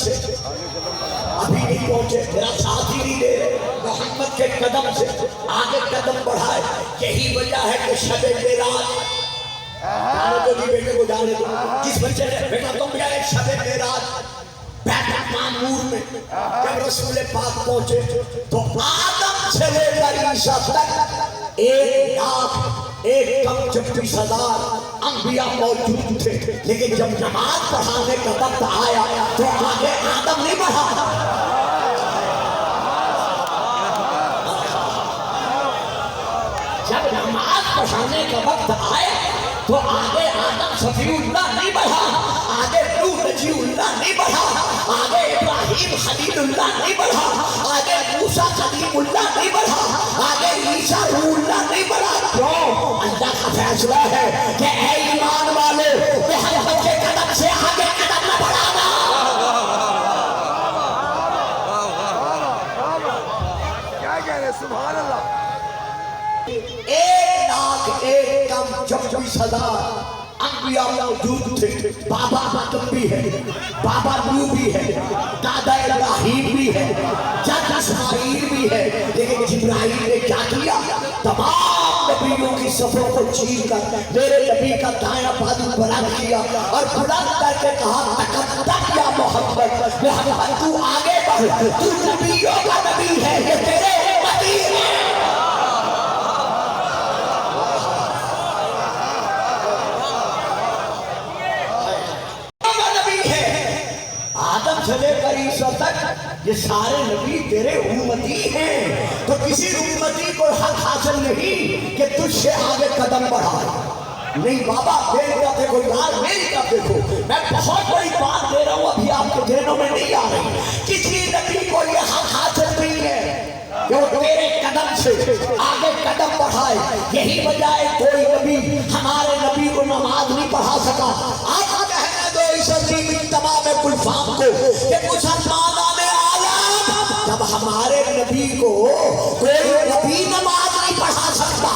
سے ابھی نہیں پہنچے، میرا ساتھ ہی نہیں دے رہے، محمد کے قدم سے آگے قدم بڑھائے. یہی وجہ ہے کہ شب معراج، جانے تو نہیں بیٹے کو جانے دو، جس بچے نے بیٹا تم بھی آئے شب معراج بیت معمور میں جب رسول پاک پہنچے تو آدم سے لے کر عیسیٰ تک 1,36,000 انبیاء موجود تھے، لیکن جب نماز پڑھانے کا وقت آیا تو آگے آدم نہیں بڑھا. جب نماز پڑھانے کا وقت آیا تو آگے آدم صفی اللہ نہیں بڑھا، آگے نوح نجی اللہ نہیں بڑھا، آگے ابراہیم خلیل اللہ نہیں بڑھا، آگے موسیٰ کلیم اللہ نہیں بڑھا، آگے عیسیٰ روح اللہ نہیں بڑھا. کیوں؟ اللہ کا فیصلہ ہے کہ اے ایمان والے محمد کے قدم سے آگے قدم نہ بڑھانا. کیا کہہ رہے سبحان اللہ. 1,36,000 انبیاء موجود تھے. بابا آدم بھی ہے، بابا نوح بھی ہے، دادا ابراہیم بھی ہے، جد اسماعیل بھی ہے، لیکن جبرائیل نے کیا کیا؟ تمام نبیوں کی صفوں کو چیر کر میرے نبی کا دائیں بازو بلند کیا اور بلند کر کے کہا تقدم یا محمد، محمد تو آگے بڑھ، تو نبیوں کا نبی ہے، یہ تیرے امتی ہیں. آدم سے لے کر عیسیٰ تک یہ سارے نبی تیرے امتی ہیں، تو کسی امتی کو حق حاصل نہیں کہ تجھ سے آگے قدم بڑھائے. نہیں بابا میری طرف دیکھو یار، میری طرف دیکھو، میں بہت بڑی بات دے رہا ہوں، ابھی آپ کے ذہنوں میں نہیں آ رہی. کسی نبی کو یہ حق حاصل نہیں ہے کہ وہ تیرے قدم سے آگے قدم بڑھائے. یہی وجہ ہے کوئی نبی ہمارے نبی کو نماز نہیں پڑھا سکا. آپ کہنے دو اس عظیم اجتماع میں کلفام کو کہ مسلمانان عالم، جب ہمارے نبی کو کوئی نبی نماز نہیں پڑھا سکتا،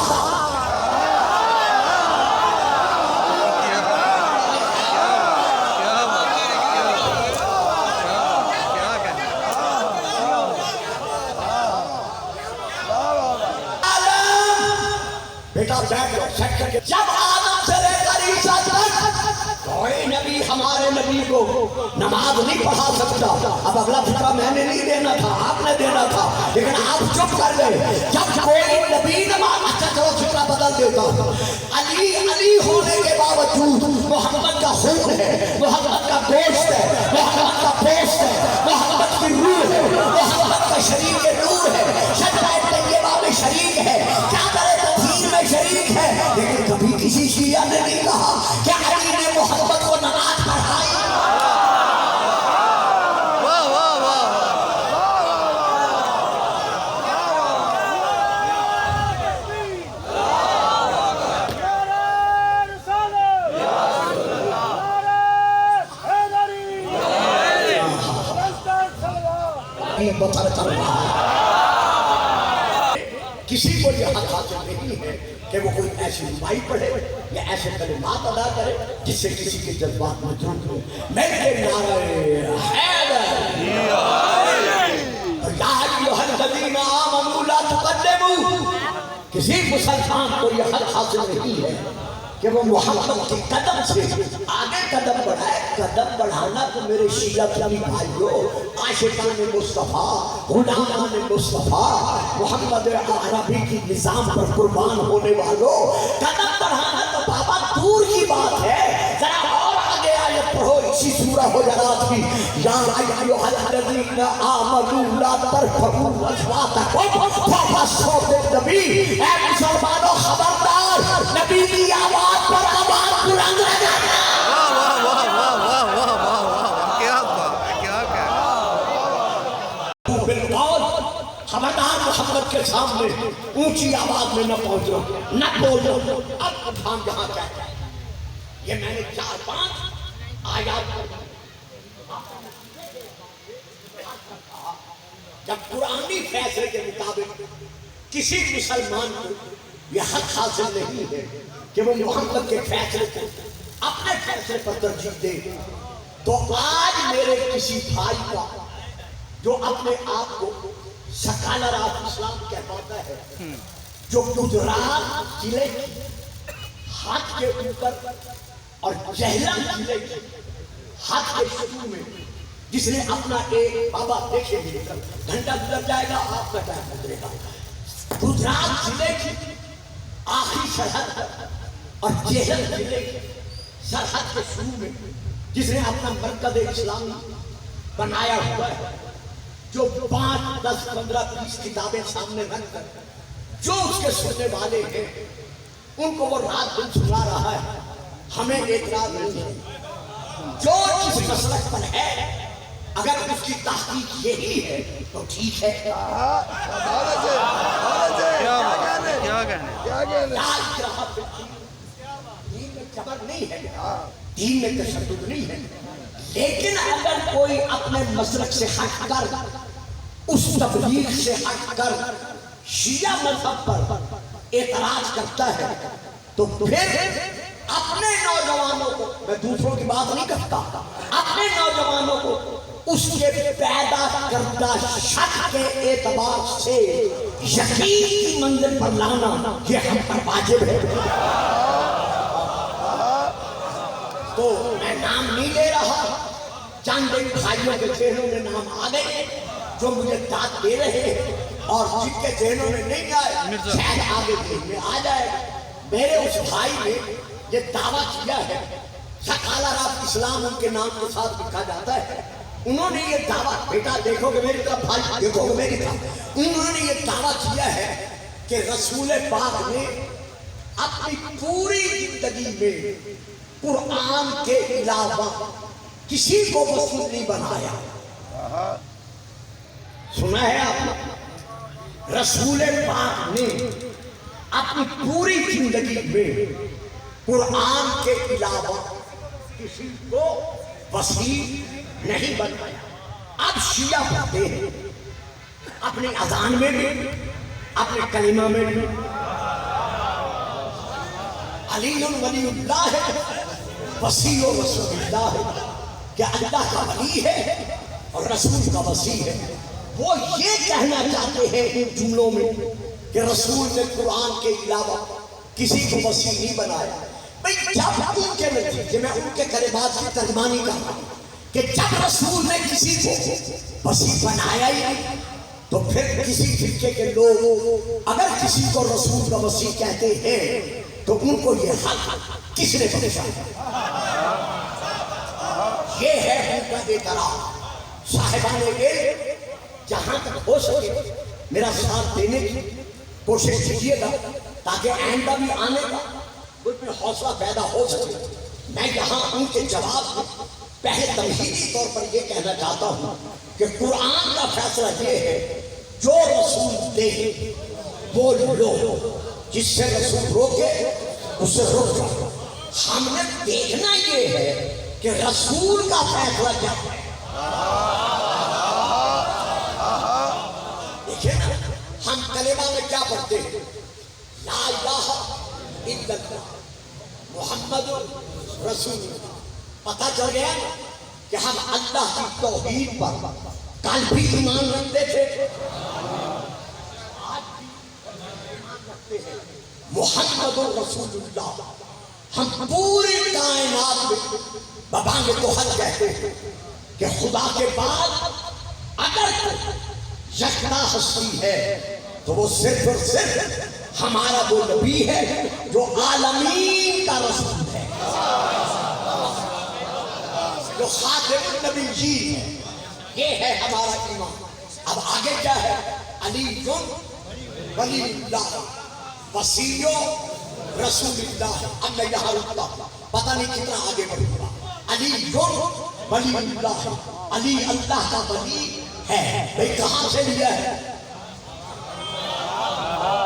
بیٹا بیٹھ جاؤ سیٹ کر کے. جب آدم سے لے کر عیسیٰ تک کوئی نبی ہمارے نبی کو نماز نہیں پڑھا سکتا. اب اگلا فکرہ میں نے نہیں دینا تھا، آپ نے دینا تھا، لیکن آپ چپ کر گئے. جب کوئی نبی نماز، اچھا چلو فکرہ بدل دیتا ہوں. علی ہونے کے باوجود محمد کا خون ہے، محمد کا گوشت ہے، محمد کا پوست ہے، محمد کی روح ہے، محمد کا شریک نور ہے، شجرہ طیبہ میں شریک ہے، کیا کرے شریک ہے. لیکن کبھی کسی شیعہ نے نہیں کہا کہ علی نے محمد کو نماز پڑھائی. کسی کو یہ حق حاصل نہیں ہے کہ وہ کوئی ایسی ربائی پڑھے یا ایسے کلمات ادا کرے جس سے کسی کے جذبات مجروح ہو. میرے نعرہ حیدر، یا ایھا الذین آمنوا لا تقدموا. کسی مسلمان کو یہ حق حاصل نہیں ہے کہ وہ محمد کے قدم سے آگے قدم بڑھائے. قدم بڑھانا تو میرے شیعہ کی بھائیوں، عاشقان مصطفیٰ، غلامان مصطفیٰ، محمد عربی کی نظام پر قربان ہونے والوں، قدم بڑھانا تو بابا دور کی بات ہے. ذرا اور آگے آیت پڑھو اسی سورہ حجرات کی. یا ایھا الذین آمنوا لا ترفعوا اصواتکم فوق صوت النبی. اے مسلمانوں خبردار، نبی کی آواز پر آواز بلند رکھنا. خبردار محمد کے سامنے اونچی آواز میں نہ پہنچو، نہ بولو. اب ہم جہاں کہتے ہیں یہ میں نے 4-5 آیات جب قرآنی فیصلے کے مطابق کسی مسلمان کو یہ حق حاصل نہیں ہے کہ وہ محمد کے فیصلے کو اپنے فیصلے پر ترجیح دے، تو آج میرے کسی بھائی کا جو اپنے آپ کو سکالر آف اسلام کہتا ہے، جو گجرات ضلع کی ہاتھ کے اوپر اور جہلم ضلع کی ہاتھ کے شروع میں جس نے اپنا ایک بابا دیکھے گھنٹہ گزر جائے گا، آپ کا ٹائم گزرے گا، گجرات ضلع کی آخری سرحد اور جہلم ضلع کی سرحد کے شروع میں جس نے اپنا مرکز اسلامی بنایا ہوا ہے، جو 5، 10، 15، 20 کتابیں سامنے رکھ کر جو اس کے سننے والے ہیں ان کو وہ رات دن سنا رہا ہے، ہمیں اعتراض نہیں ہے۔ جو جس مسلک پر ہے اگر اس کی تحقیق یہی ہے تو ٹھیک ہے۔ دین میں جبر نہیں ہے، دین میں تشدد نہیں ہے، لیکن اگر کوئی اپنے مسلک سے ہٹ کر اس تبلیغ سے ہٹ کر شیعہ مذہب پر اعتراض کرتا ہے تو پھر اپنے نوجوانوں کو، میں دوسروں کی بات نہیں کرتا، اپنے نوجوانوں کو اس کے پیدا کردہ شک کے اعتبار سے یقین کی منزل پر لانا یہ ہم پر واجب ہے۔ تو میں نام نہیں لے رہا، چند ایک بھائیوں کے ذہنوں میں نام آ گئے جو مجھے داد دے رہے ہیں، اور جن کے ذہنوں میں نہیں آئے شاید آگے ذہن میں آ جائے۔ میرے اس بھائی نے یہ دعویٰ کیا ہے، سکالر آف اسلام ان کے نام کے ساتھ لکھا جاتا ہے، انہوں نے یہ دعویٰ، بیٹا دیکھو گے میری طرف، بھائی دیکھو گے میری طرف، انہوں نے یہ دعویٰ کیا ہے کہ رسول پاک نے اپنی پوری زندگی میں قرآن کے علاوہ کسی کو رسول نہیں بنایا۔ سنا ہے آپ نے؟ رسول پاک نے اپنی پوری زندگی میں قرآن کے علاوہ کسی کو وسیع نہیں بنایا۔ اب شیعہ پڑھتے ہیں اپنی اذان میں بھی، اپنے کلمہ میں بھی، علی ولی اللہ ہے، وسیع رسول اللہ ہے، کہ اللہ کا ولی ہے اور رسول کا وسیع ہے۔ وہ یہ کہنا چاہتے ہیں ان جملوں میں کہ رسول نے قرآن کے علاوہ کسی کو وسیع نہیں بنایا۔ بھئی جب ان کے نتیجے میں ان کے کلمات کی ترجمانی کرتا ہوں کہ جب رسول نے کسی کو وسیع بنایا ہی نہیں تو پھر کسی فرقے کے لوگ اگر کسی کو رسول کا وسیع کہتے ہیں تو ان کو یہ حق کس نے بخشا؟ یہ ہے ان کا اعتراض۔ صاحبان علم جہاں تک ہو سکے میرا ساتھ دینے کی کوشش کیجیے گا تاکہ آئندہ بھی آنے کا مجھ میں حوصلہ پیدا ہو سکے۔ میں یہاں ان کے جواب میں پہلے تمہیدی طور پر یہ کہنا چاہتا ہوں کہ قرآن کا فیصلہ یہ ہے جو رسول دے وہ لو، جس سے رسول روکے اس سے رک جاؤ۔ ہم نے دیکھنا یہ ہے کہ رسول کا فیصلہ کیا ہے۔ دیکھیں نا، ہم کلمہ میں کیا پڑھتے ہیں؟ لا الہ الا اللہ محمد رسول اللہ۔ پتہ چل گیا کہ ہم اللہ کی توحید پر کل بھی ایمان رکھتے تھے، آج بھی ایمان رکھتے ہیں۔ محمد رسول اللہ، ہم پوری کائنات میں ببانگ تو حل کہتے ہیں کہ خدا کے بعد اگر یکتا ہستی ہے تو وہ صرف اور صرف ہمارا وہ نبی ہے جو عالمین کا رسول ہے، جو خاتم النبیین ہے۔ یہ ہے ہمارا ایمان۔ اب آگے کیا ہے؟ علی ولی اللہ وسیع رسول اللہ۔ اب میں یہاں رکتا، پتہ نہیں کتنا آگے بڑھوں گا۔ علی ولی اللہ، علی اللہ کا ولی ہے۔ بھئی کہاں سے لیا ہے؟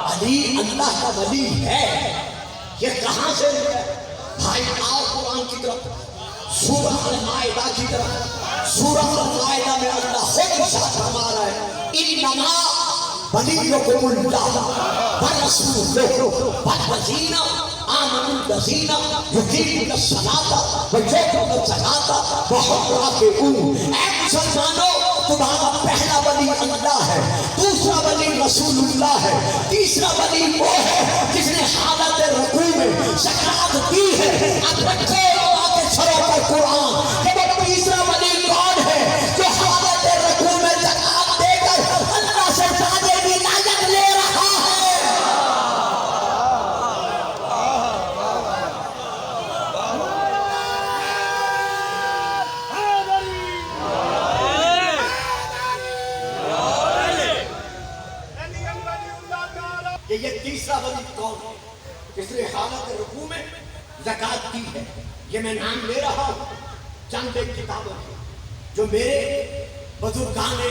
علی اللہ کا ولی ہے، یہ کہاں سے لیا ہے؟ بھائی آؤ قرآن کی طرف، سورہ المائدہ کی طرف۔ سورہ المائدہ میں اللہ خود ارشاد فرما رہا ہے انما ولیکم اللہ ورسولہ والذین آمنوا الذین یقیمون الصلاۃ ویؤتون الزکاۃ وهم راکعون۔ مسلمانوں تمہارا پہلا ولی اللہ ہے، دوسرا ولی رسول اللہ ہے، تیسرا ولی وہ ہے جس نے حالت رکوع میں زکات دی ہے۔ اب بچے آ کے سروں پر قرآن کہ وہ تیسرا ولی کون ہے جو حالت رکوع میں زکات دے کر اللہ سے زیادہ ولایت لے رہا ہے۔ یہ تیسرا ولی کون ہے جس نے حالت رکوع میں زکات دی ہے؟ یہ میں نام لے رہا ہوں چند ایک کتابوں کے جو میرے بزرگان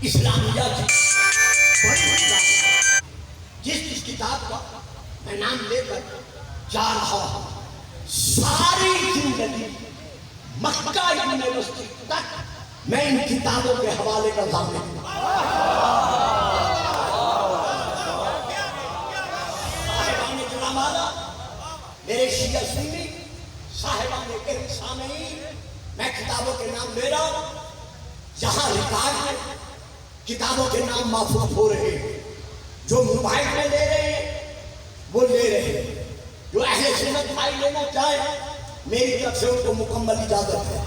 اسلامیہ کی بڑی بڑی بات ہے۔ جس کتاب کا میں نام لے کر جا رہا ہوں، ساری زندگی مکہ یونیورسٹی تک میں ان کتابوں کے حوالے کا ضامن ہوں۔ میرے شیعہ سنی صاحبان کرام سامعین، میں کتابوں کے نام لے رہا ہوں، جہاں ریکارڈ میں کتابوں کے نام محفوظ ہو رہے ہیں، جو موبائل میں لے رہے ہیں وہ لے رہے ہیں، جو اہل سنت بھائی لینا چاہیں میری طرف سے ان کو مکمل اجازت ہے،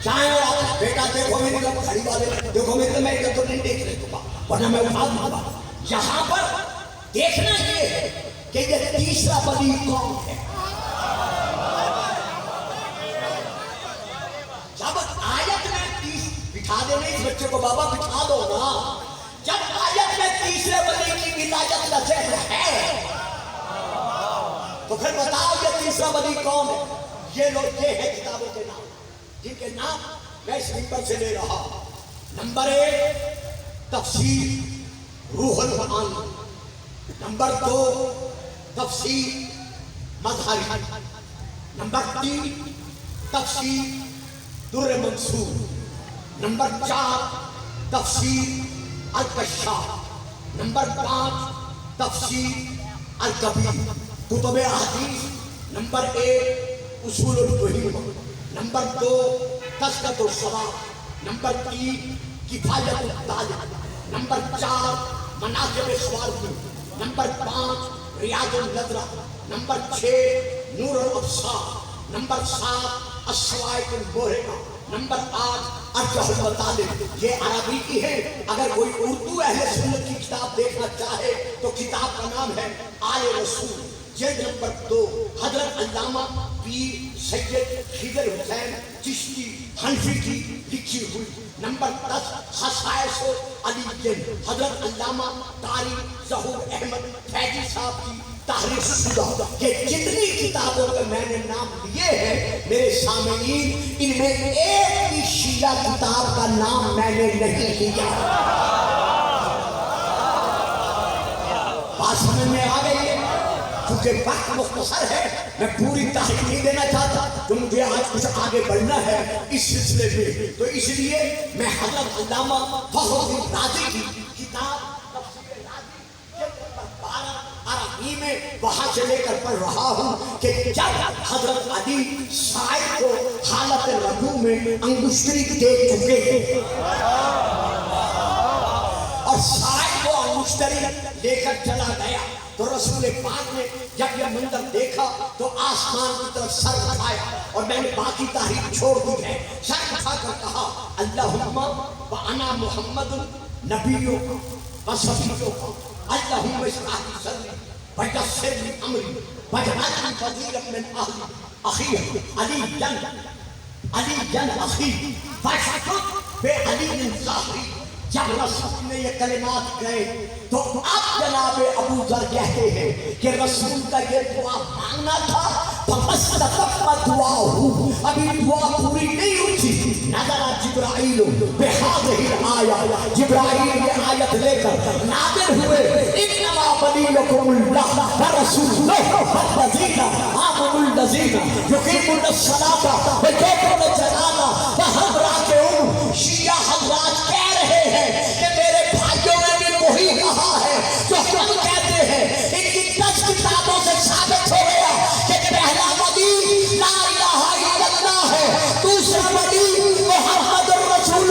چاہیں اور آپ بیٹا دیکھو میری طرف کھڑی والے دیکھو میری طرف، میں ادھر تو نہیں دیکھ رہے تو ورنہ میں اٹھا دوں گا۔ یہاں پر دیکھنا یہ ہے کہ یہ تیسرا ولی کون ہے۔ جب آیت میں بٹھا دینے اس بچے کو بابا بٹھا دو نا، جب آیت میں تیسرے ولی کی ولایت کا ذکر ہے تو پھر بتاؤ یہ تیسرا ولی کون ہے؟ یہ لوگ یہ ہے کتابوں کے نام جن کے نام میں اس منبر سے لے رہا ہوں۔ نمبر 1 تفسیر روح المعانی، نمبر 2 تفسیر مظہری، نمبر 3 تفسیر در منصور، نمبر 4 تفسیر الکشاف، نمبر 5 تفسیر الکبیر، کتب احادیث، نمبر 1 اصول الفہیم، نمبر 2 تذکرۃ الصواب، نمبر 3 کفایت الطالب، نمبر 4 مناقب خوارزمی، نمبر 5 ریاض النظرہ، نمبر 6 نور الابصار، نمبر 7 الشوائق الموہقہ، نمبر 8 ارجح المطالب۔ یہ عربی کی ہے، اگر کوئی اردو اہل سنت کی کتاب دیکھنا چاہے تو کتاب کا نام ہے آل رسول، جلد نمبر 2، حضرت علامہ پیر سید خضر حسین چشتی حنفی کی لکھی ہوئی، نمبر 10 خصائص علی جن، حضرت علامہ قاری ظہور احمد فیضی صاحب کی تحریر شدہ۔ یہ جتنی کتابوں کے میں نے نام لیے ہیں میرے سامعین، ان میں ایک بھی شیعہ کتاب کا نام میں نے نہیں لیا۔ بات سمجھ میں آ گئی ہے؟ کیونکہ وقت مختصر ہے، میں پوری تحقیق نہیں دینا چاہتا تو مجھے آج کچھ آگے بڑھنا ہے اس سلسلے میں، تو اس لیے میں حضرت علامہ فخر الدین رازی کی کتاب تفسیر رازی جلد نمبر 12 عربی میں وہاں سے لے کر پڑھ رہا ہوں کہ جب حضرت علی صاحب کو حالت رکوع میں انگشتری دے چکے اور صاحب کو انگشتری لے کر چلا گیا تو رسول پاک نے جب یہ منظر دیکھا تو آسمان کی طرف سر اٹھایا، اور میں نے باقی تاریخ چھوڑ دی ہے، سر اٹھا کر کہا اللہم وانا محمد نبیک وصفیک، اللہم اشرح لی صدری ویسر لی امری واجعلنی وزیرا من اہلی اخی علی جن اخی فاشکر بے علی ظاہری۔ جب رسول نے یہ کلمات کہے تو اب جناب ابو ذر کہتے ہیں کہ رسول کا یہ دعا مانگنا تھا، فَمَسْتَقَبَّ دُعَاهُ، ابھی دعا پوری نہیں ہوئی تھی۔ نظر جبرائیل بِهَذِهِ الْآیَةِ، جبرائیل یہ آیت لے کر نازل ہوئے، اِنَّمَا وَلِيُّكُمُ اللَّهُ وَرَسُولُهُ وَالَّذِينَ آمَنُوا الَّذِينَ يُقِيمُونَ الصَّلَاةَ وَيُؤْتُونَ الزَّكَاةَ وَهُمْ رَاكِعُونَ۔ شیعہ حضرات کہہ رہے ہیں کہ میرے بھائیوں نے بھی وہی کہا ہے جو ہم کہتے ہیں، ان کی 10 کتابوں سے ثابت ہو گیا کہ پہلا ولی لا الہ الا اللہ ہے، دوسرا ولی محمد الرسول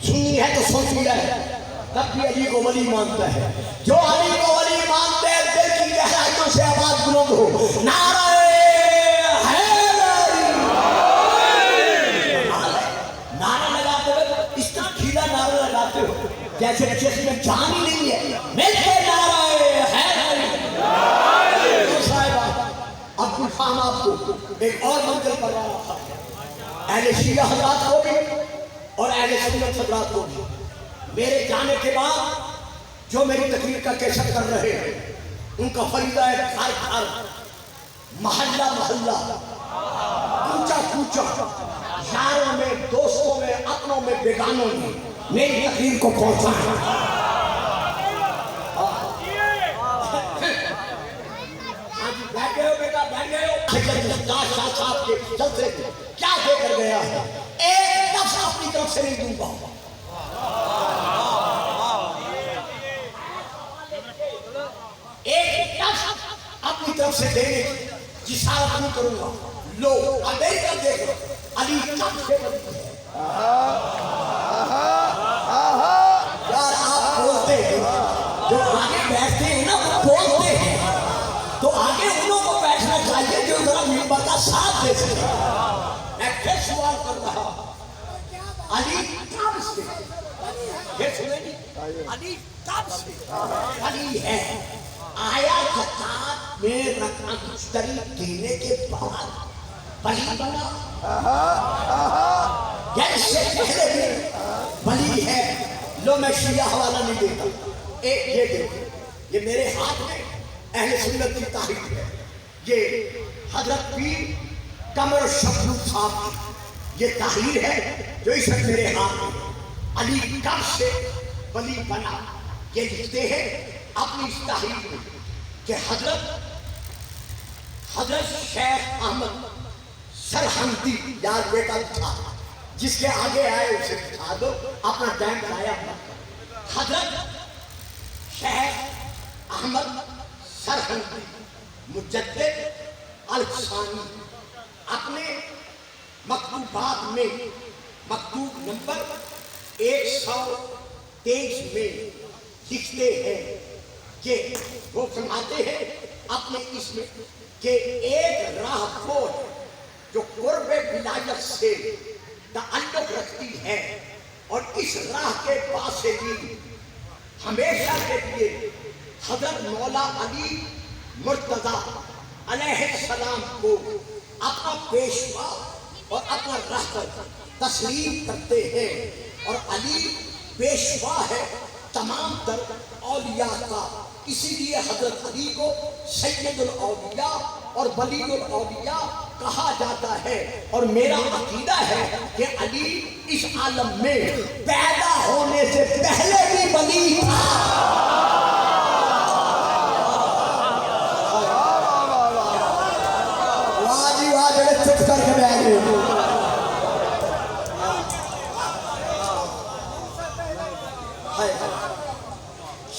سنی ہے تو سنتی ہے، تب بھی علی کو ولی مانتا ہے۔ جو علی کو ولی مانتے ہیں دل کی گہرائیوں سے آواز بلند ہو، نعرہ حیدری، نعرہ لگاتے ہوئے اس طرح ڈھیلا نعرہ لگاتے ہو جیسے جس میں جان ہی نہیں ہے، مل کے نعرہ حیدری۔ اب ہم آپ کو ایک اور منزل پر رہا ہے، اہل شیعہ حضرات کو بھی اور اہل سنت حضرات کو بھی۔ میرے جانے کے بعد جو میری تقریر کا کیسٹ کر رہے ہیں ان کا فریضہ ہے گھر گھر، محلہ محلہ، کوچہ کوچہ، یاروں میں، دوستوں میں، اپنوں میں، بیگانوں میں میری تقریر کو پہنچانا۔ بیٹھ گئے ہو بیٹا، بیٹھ گئے ہو۔ شاہ صاحب کے جلسے کیا دے کر گیا ہے، ایک لفظ اپنی طرف سے نہیں دوں گا۔ ایک لفظ اپنی طرف سے دینے کی جسارت نہیں کروں گا۔ لو امریکہ دیکھو، علی کب سے بنی ہے۔ یار آپ بولتے ہیں، جو آگے بیٹھتے ہیں نا وہ بولتے ہیں، تو آگے انہوں کو بیٹھنا چاہیے جو ذرا ممبر کا ساتھ دے سکتے۔ میں پھر سوال کر رہا ہوں، علی کب سے؟ پھر سنیں گی، علی کب سے علی ہے؟ آیا زکات میں رقم مشتری دینے کے بعد ولی بنا، یا اس سے پہلے بھی ولی ہے؟ لو میں شیعہ حوالہ نہیں دیتا، ایک یہ دیکھو، یہ میرے ہاتھ میں اہل سنت کی تحریر ہے، یہ حضرت پیر قمر شبنو صاحب کی یہ تحریر ہے جو اس وقت میرے ہاتھ میں۔ علی کب سے ولی بنا، یہ لکھتے ہیں اپنی اس تحریر میں کہ حضرت شیخ احمد سرہندی، یاد بیٹا تھا، جس کے آگے آئے اسے بٹھا دو، اپنا ٹائم ضائع مت۔ حضرت شیخ احمد سرہندی مجدد الفسانی اپنے مکتوبات میں مکتوب نمبر 123 میں لکھتے ہیں کہ وہ فرماتے ہیں اپنے اس میں کہ ایک راہ کو جو قرب ولایت سے تعلق رکھتی ہے اور اس راہ کے باسطے ہمیشہ کے لیے حضرت مولا علی مرتضیٰ علیہ السلام کو اپنا پیشوا اور اپنا رہبر تسلیم کرتے ہیں، اور علی پیشوا ہے تمام تر اولیاء کا، اسی لیے حضرت علی کو سید الاولیاء اور ولی الاولیاء کہا جاتا ہے۔ اور میرا عقیدہ ہے کہ علی اس عالم میں پیدا ہونے سے پہلے بھی ولی تھا۔ واہ جی واہ، جڑے چپ کر کے بیٹھ گئے۔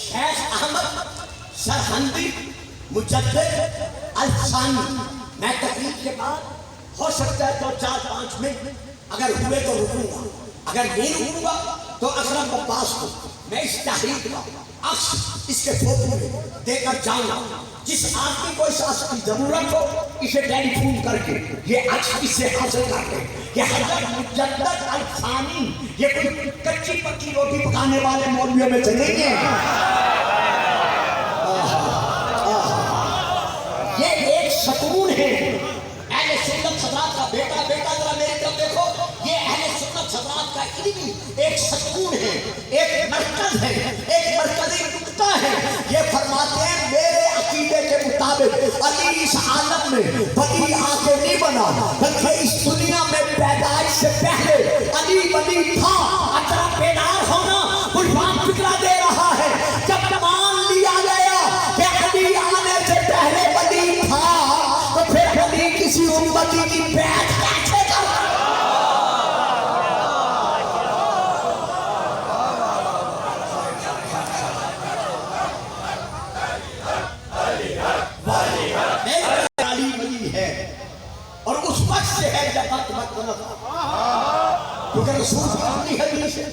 شیخ احمد سرہندی مجدد الفسانی، میں تقریر کے بعد ہو سکتا ہے 2-4-5 منٹ اگر ہوئے تو رکوں گا، اگر نہیں رکوں گا تو اکرم عباس کو میں اس تحریر کا عکس اس کے فوٹو میں دے کر جاؤں گا۔ جس آدمی کو اس عکس کی ضرورت ہو اسے ٹیلی فون کر کے یہ عکس اس سے حاصل کر لے۔ یہ حضرت مجدد الفسانی یہ کوئی کچی پکی روٹی پکانے والے مولویوں میں سے نہیں ہے، یہ ایک ستون ہے۔ اہل سنت حضرات کا بیٹا ذرا میری طرف دیکھو، یہ اہل سنت حضرات کا علمی ایک ستون ہے، ایک مرکز ہے، ایک مرکزی نقطہ ہے۔ یہ فرماتے ہیں میرے عقیدے کے مطابق علی اس عالم میں ولی آ کے نہیں بنا، بلکہ اس دنیا میں پیدائش سے پہلے علی ولی تھا۔ اچھا بیدار ہونا قربان فکرہ دے رہا ہے، جب مان لیا گیا کہ علی آنے سے پہلے ولی تھا تو پھر ولی کسی امتی کی بیعت کیسے کر؟ علی ولی ہے اور اس وقت سے ہے جب وقت بنا تھا، کیونکہ رسول کی اپنی حدیث ہے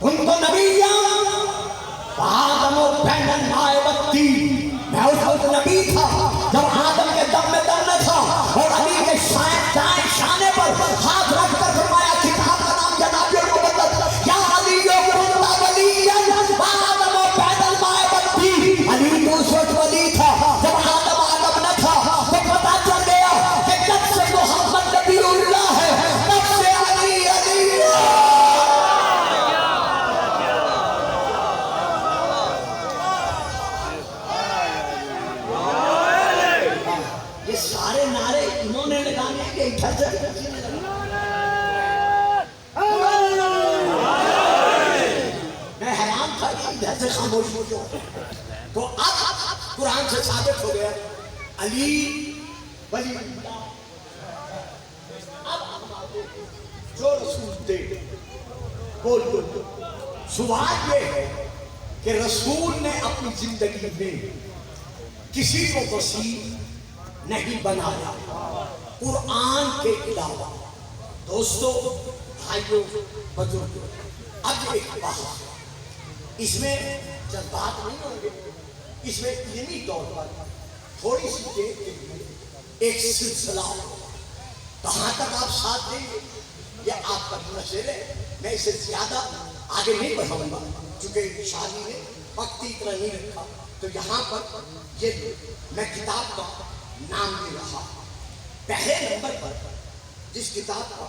تم تو نبی آدم و بین المائے والطین، میں اس وقت نبی تھا جب آدم کے دم میں دم نہ تھا، اور علی کے دائیں شانے پر ہاتھ رکھ کر فرمایا کتاب کا نام جناب المقدس یا علی کنت ولیا آدم و بین المائے والطین۔ علی تو اس وقت ولی تھا جب آدم نہ تھا، تو پتا چل گیا کہ جب سے محمد نبی اللہ ہے تب سے علی علی سارے نعرے انہوں نے لگانے کے ادھر سے میں حیران تھا کہ ادھر سے خاموش ہو جاؤ، تو اب قرآن سے ثابت ہو گیا علی ولی اللہ۔ اب جو رسول دے بول سوال یہ ہے کہ رسول نے اپنی زندگی میں کسی کو وسیع نہیں بنایا قرآن کے علاوہ۔ دوستو، بھائیوں، بزرگوں، اب ایک بات، اس میں جذبات نہیں ہوں گے، اس میں علمی طور پر تھوڑی سی دیر کے لیے ایک سلسلہ کہاں تک آپ ساتھ دیں گے یہ آپ کا مسئلہ ہے۔ میں اسے زیادہ آگے نہیں بڑھاؤں گا چونکہ شادی نے وقت اتنا نہیں رکھا، تو یہاں پر یہ میں کتاب کا نام لے رہا ہوں۔ پہلے نمبر پر جس کتاب کا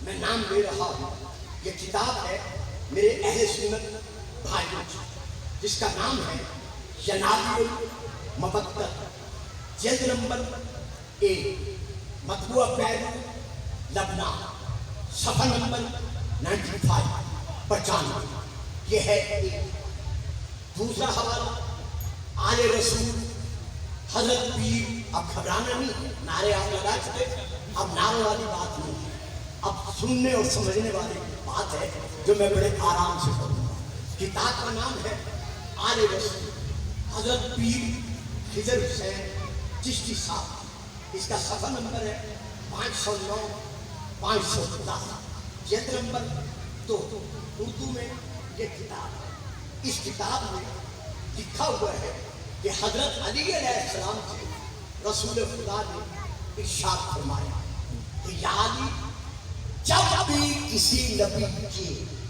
میں نام لے رہا ہوں یہ کتاب ہے میرے اہل سنت بھائیوں کی، جس کا نام ہے ینابیع المبتر، جلد نمبر 1، مطبوعہ بیروت لبنان، صفحہ نمبر 95 یہ ہے ایک۔ دوسرا حوالہ آل رسول حضرت پیر، اب گھبرانا نہیں، نعرے آپ لگا چکے، اب نعرے والی بات نہیں ہے، اب سننے اور سمجھنے والی بات ہے جو میں بڑے آرام سے کروں گا۔ کتاب کا نام ہے آل رسول حضرت پیر خضر حسین چشتی صاحب، اس کا صفحہ نمبر ہے 509 510، جلد نمبر 2، اردو میں یہ کتاب ہے۔ اس کتاب میں لکھا ہوا ہے کہ حضرت علی علیہ السلام سے رسول خدا نے ارشاد فرمایا کہ یا علی، جب بھی کسی نبی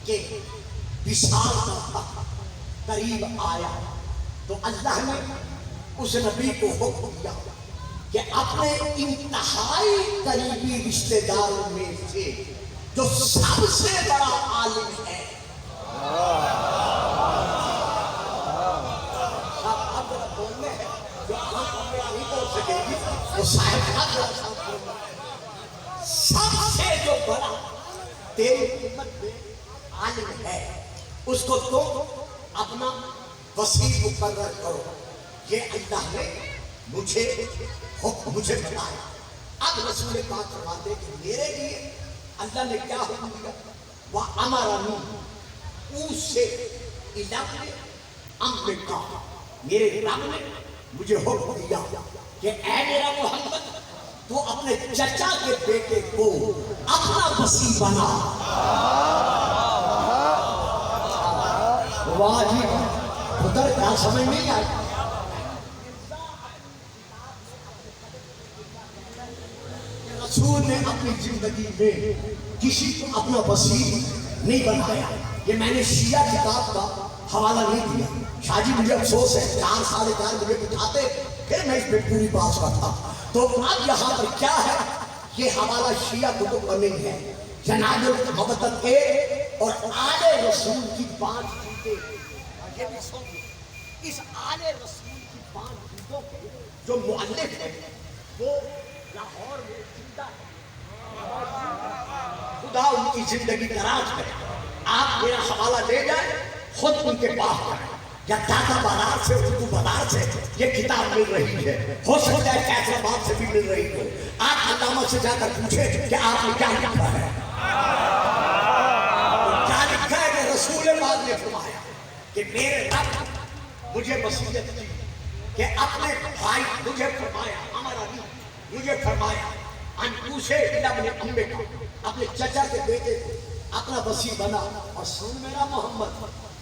کے وصال کا وقت قریب آیا تو اللہ نے اس نبی کو حکم دیا کہ اپنے انتہائی قریبی رشتہ داروں میں سے جو سب سے بڑا عالم ہے، سب سے جو بڑا تیری امت میں عالم ہے اس کو تم اپنا وسیع مقرر کرو۔ یہ اللہ نے مجھے بتایا۔ اب رسول پاک فرماتے کہ میرے لیے اللہ نے کیا حکم دیا؟ وَأَمَرَنِي اُوصِي إِلَىٰ أَمْرِكَ، میرے رب نے مجھے حکم دیا کہ اے میرا محمد، تو اپنے چچا کے بیٹے کو اپنا وسیع بنا۔ واہ جی، ادھر کیا سمجھ نہیں آئی؟ رسول نے اپنی زندگی میں کسی کو اپنا وسیع نہیں بنایا۔ یہ میں نے شیعہ کتاب کا حوالہ نہیں دیا، شاہ جی مجھے افسوس ہے 4 ساڑھے 4 مجھے بٹھاتے پھر میں اس پہ پوری بات کرتا۔ تو اب یہاں پر کیا ہے، یہ حوالہ شیعہ کتب کا نہیں ہے، ینابیع المبتر اور آل رسول کی 5 جلدیں۔ یہ بھی سن، اس آل رسول کی 5 جلدوں کے جو مؤلف ہے وہ لاہور میں زندہ ہے، خدا ان کی زندگی دراز کرے۔ آپ میرا حوالہ لے جائیں، خود ان کے پاس کریں، یا داتا بازار سے، اردو بازار سے یہ کتاب مل رہی ہے، ہو سکتا ہے کیسر آباد سے بھی مل رہی ہو۔ آپ علامہ سے جا کر پوچھیں کہ آپ نے کیا لکھا ہے، کیا لکھا ہے کہ رسول پاک نے فرمایا کہ میرے رب مجھے وصیت کی کہ اپنے بھائی، مجھے فرمایا ہمارا نہیں، مجھے فرمایا ان پوچھے ابن امے کا، اپنے چچا کے بیٹے کو اپنا وسیع بنا اور سن میرا محمد،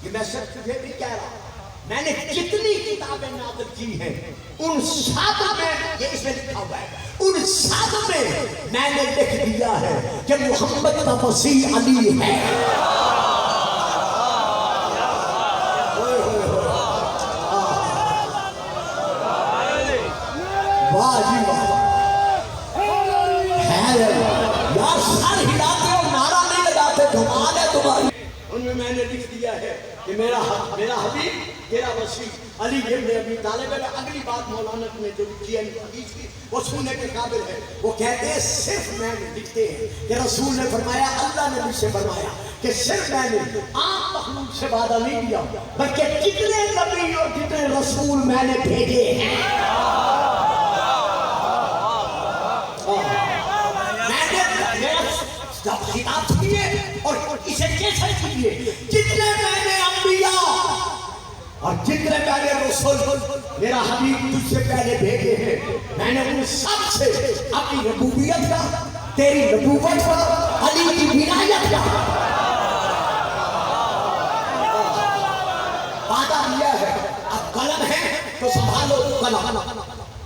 یہ میں صرف تجھے بھی کہہ رہا ہوں، میں نے کتنی کتابیں نازل کی ہیں، ان سب میں یہ اس میں لکھا ہوا ہے، ان سب میں میں نے لکھ دیا ہے کہ محمد کا وسیع علی ہے۔ واہ جی واہ، یار سر ہلاتے ہو نعرہ نہیں لگاتے، کمال ہے تمہاری۔ ان میں میں نے لکھ دیا ہے کہ میرا حبیب تیرا وسیع علی ابن ابی طالب ہے۔ اگلی بات مولانا نے جو لکھی ہے حدیث کی وہ سننے کے قابل ہے، وہ کہتے ہیں صرف میں نے لکھتے ہیں کہ رسول نے فرمایا، اللہ نے مجھ سے فرمایا کہ صرف میں نے عام مخلوق سے وعدہ نہیں کیا بلکہ کتنے نبی اور کتنے رسول میں نے بھیجے ہیں۔ جب خطاب کیے اور اسے کیسے کیے، جتنے میں نے انبیاء اور جتنے میں نے رسول میرا حبیب تجھ سے پہلے بھیجے ہیں، میں نے ان سب سے اپنی ربوبیت کا، تیری نبوت کا، علی کی ولایت کا وعدہ دیا ہے۔ اب قلم ہے تو سنبھالو قلم،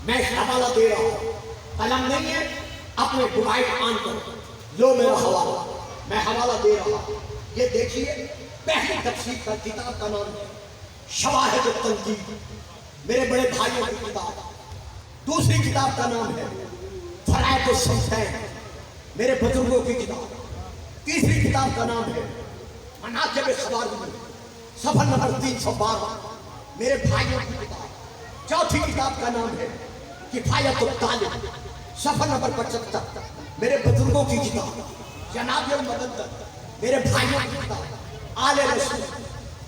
میں حوالہ دے رہا ہوں، قلم نہیں ہے اپنے موبائل آن کرو، لو میرا حوالہ، میں حوالہ دے رہا ہوں۔ یہ دیکھیے پہلی تفسیر کا کتاب کا نام ہے شواہد التنقید، میرے بڑے بھائیوں کی کتاب۔ دوسری کتاب کا نام ہے فرائض الصمتین، میرے بزرگوں کی کتاب۔ تیسری کتاب کا نام ہے مناقب خوارزمی، صفحہ نمبر 312، میرے بھائیوں کی کتاب۔ چوتھی کتاب کا نام ہے کفایت الطالب، صفحہ نمبر 75، میرے بزرگوں کی کتاب۔ جناب المدد، میرے بھائیوں کی کتاب۔ آل رسول،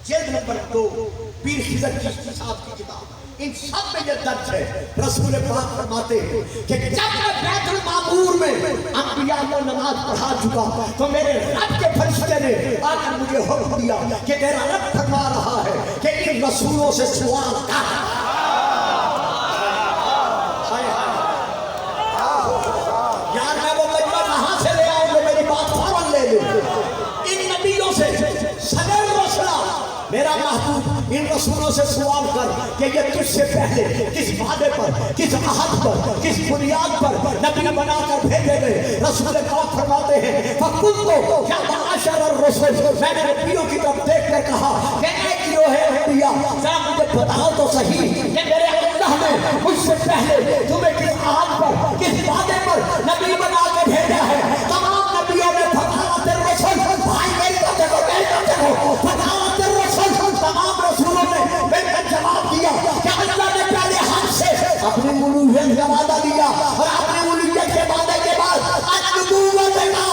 جلد نمبر 2، پیر خضر چشتی صاحب کی کتاب۔ ان سب میں یہ درج ہے، رسول پاک فرماتے ہیں کہ جب میں بیت المعمور میں انبیاء کو نماز پڑھا چکا تو میرے رب کے فرشتے نے آ کر مجھے حکم دیا کہ تیرا رب فرما رہا ہے کہ ان رسولوں سے سوال کر۔ میرا محبوب ان رسولوں سے سوال کر کہ یہ تجھ سے پہلے کس وعدے پر، کس عہد پر، کس بنیاد پر نبی بنا کر بھیجے گئے۔ رسول پاک فرماتے ہیں فَقُلْتُ يَا مَعَشَرَ الرُّسُلِ، میں نے نبیوں کی طرف دیکھ کر کہا کہ اے گروہ انبیاء، ذرا مجھے بتاؤ تو صحیح کہ میرے اللہ نے مجھ سے پہلے تمہیں کس عہد پر، کس وعدے پر نبی بنا کر بھیجا ہے۔ تمام نبیوں نے فَقَالَتِ الرُّسُلُ، بھائی میری باتیں کو فَقَالَتِ الرُّسُلُ، تمام رسولوں نے مل کر جواب دیا کہ اللہ نے پہلے ہم سے اپنی الوہیت کا وعدہ دیا اور اپنی الوہیت کے وعدے کے بعد النبوت کا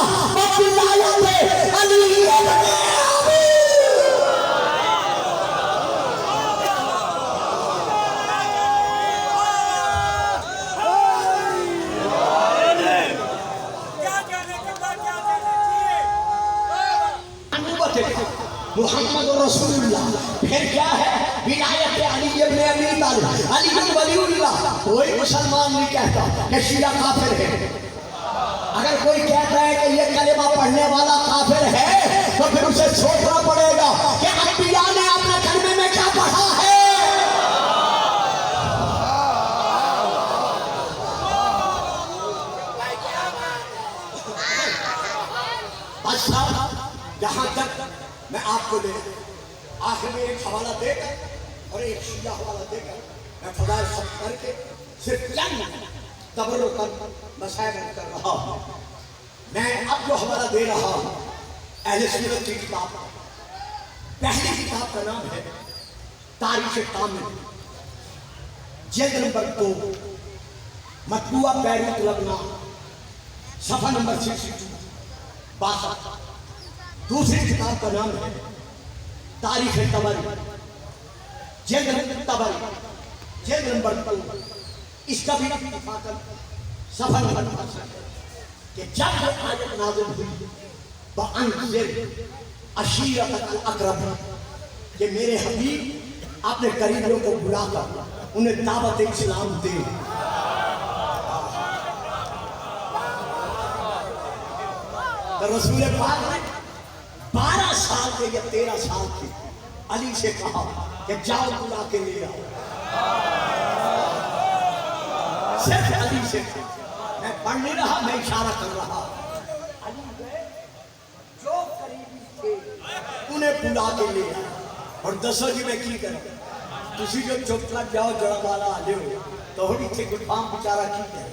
وولایت علی ابن ابی۔ محمد رسول اللہ، پھر کیا ہے؟ ولایت علی ابن ابی طالب، علی بن ولی اللہ۔ کوئی مسلمان نہیں کہتا کہ شیعہ کافر ہے۔ اگر کوئی کہتا ہے کہ یہ کلمہ پڑھنے والا کافر ہے تو پھر اسے سوچنا پڑے گا کہ انبیاء نے اپنے کلمے میں کیا پڑھا ہے۔ اچھا، یہاں تک میں آپ کو لے آخر میں ایک حوالہ دے کر اور ایک شیعہ حوالہ دے کر میں فضائل ختم کر کے صرف چند تبرکاً مسائل کر رہا ہوں۔ میں اب جو حوالہ دے رہا ہوں اہل سنت کی کتاب، پہلی کتاب کا نام ہے تاریخ کامل، جلد نمبر 2، مطبوعہ بیروت لبنان، صفحہ نمبر 62۔ دوسری کتاب کا نام ہے تاریخ طبری، جلد نمبر 2، اس کا بھی اتفاقاً صفحہ نمبر 65 کہ جب یہ آیت نازل ہوئی وَأَنذِرْ عَشِيرَتَكَ الْأَقْرَبِينَ، کہ میرے حبیب اپنے قریبیوں کو بلا کر انہیں دعوت اسلام دے۔ تو رسول پاک نے کے یا 13 سال کی، علی سے کہا کہ جاؤ بلا کے لے آؤ. صرف علی سے کہا، میں پڑھ نہیں رہا، میں اشارہ کر رہا. علی گئے، جو قریبی تھے انہیں بلا کے لے آئے. اور دسو جی میں کی کروں، تسی جو چپ لگ جاؤ جڑا والا آ جاؤ تو ہی تھے گفام بیچارہ کی کرے.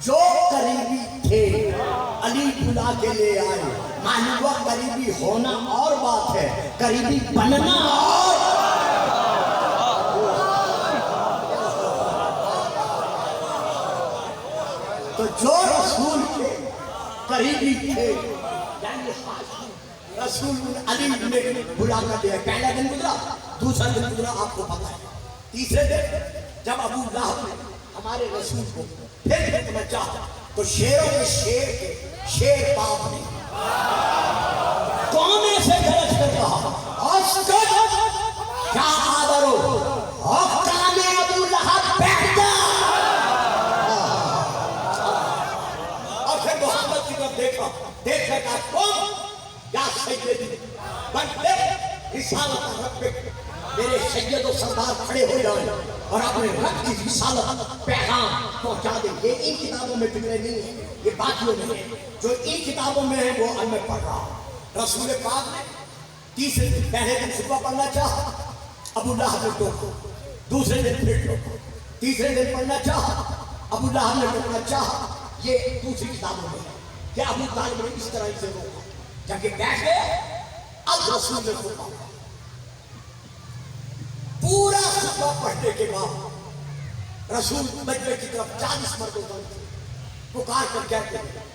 جو قریبی تھے علی بلا کے لے آئے. معلوم ہوا قریبی ہونا اور بات ہے، قریبی بننا اور. تو جو رسول کے قریبی تھے یعنی رسول علی نے بلا کر دیا. پہلا دن گزرا، دوسرا دن گزرا، آپ کو پتا ہے. تیسرے دن جب ابو لہب نے ہمارے رسول کو پھر دیکھنا چاہا تو شیروں کے شیر باپ نے کونے سے گرج کر کہا کیا آدرو حکام ابو لہب بیٹھ جا. اور پھر محمد کی طرف دیکھا، دیکھ کر کہا تم یا سیدی بنتے رسالت رب، میرے سید و سردار کھڑے ہو جائیں اور اپنے رب کی رسالت پیغام پہنچا دیں. یہ ان کتابوں میں فکرے نہیں ہے، یہ باقیوں میں ہے. جو ان کتابوں میں ہے وہ میں پڑھ رہا ہوں. رسول پاک نے تیسرے دن پہلے دن خطبہ پڑھنا چاہا، ابو لہب نے ٹوکا. دوسرے دن پھر ٹوکا. تیسرے دن پڑھنا چاہا، ابو لہب نے ٹوکنا چاہا. یہ دوسری کتابوں میں ہے کہ ابو طالب نے اس طرح سے روکا. جب یہ بیٹھ گئے اب رسول نے خطبہ پورا خطبہ پڑھنے کے بعد رسول مجمع کی طرف 40 مردوں کو پکار کر کہتے ہیں